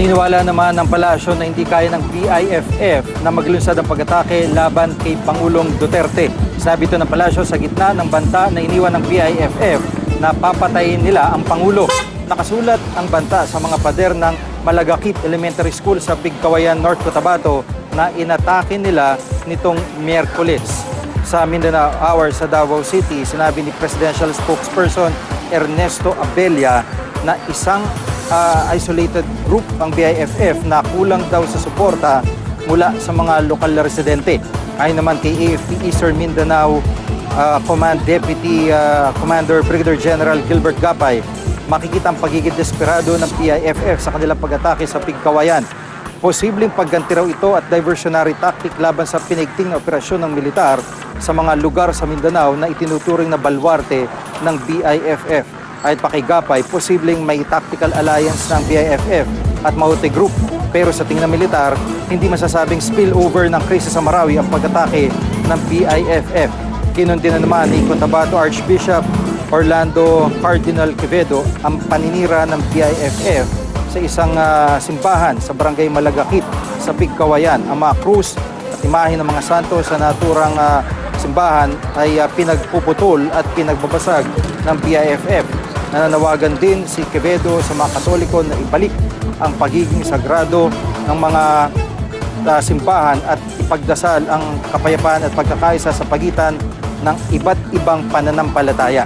Paniniwala naman ng palasyo na hindi kaya ng BIFF na maglunsad ang pag-atake laban kay Pangulong Duterte. Sabi ito ng palasyo sa gitna ng banta na iniwan ng BIFF na papatayin nila ang Pangulo. Nakasulat ang banta sa mga pader ng Malagakit Elementary School sa Pigkawayan, North Cotabato na inatake nila nitong Miyerkules. Sa Mindanao Hour sa Davao City, sinabi ni Presidential Spokesperson Ernesto Abella na isang isolated group ang BIFF na kulang daw sa suporta mula sa mga lokal na residente. Ayon naman kay AFP Eastern Mindanao Command Deputy Commander Brigadier General Gilbert Gapay, makikita ang pagiging desperado ng BIFF sa kanilang pag-atake sa Pigkawayan. Posibleng pagganti raw ito at diversionary tactic laban sa pinigting na operasyon ng militar sa mga lugar sa Mindanao na itinuturing na balwarte ng BIFF. Ayon pa kay Gapay, posibleng may tactical alliance ng BIFF at Maute Group. Pero sa tingin ng militar, hindi masasabing spillover ng krisis sa Marawi ang pag-atake ng BIFF. Kinundi na naman ni Cotabato Archbishop Orlando Cardinal Quevedo ang paninira ng BIFF sa isang simbahan sa Barangay Malagakit sa Pigkawayan. Ang mga krus at imahe ng mga santo sa naturang simbahan ay pinagpuputol at pinagbabasag ng BIFF. Nananawagan din si Quevedo sa mga Katoliko na ibalik ang pagiging sagrado ng mga simbahan at ipagdasal ang kapayapaan at pagkakaisa sa pagitan ng iba't ibang pananampalataya.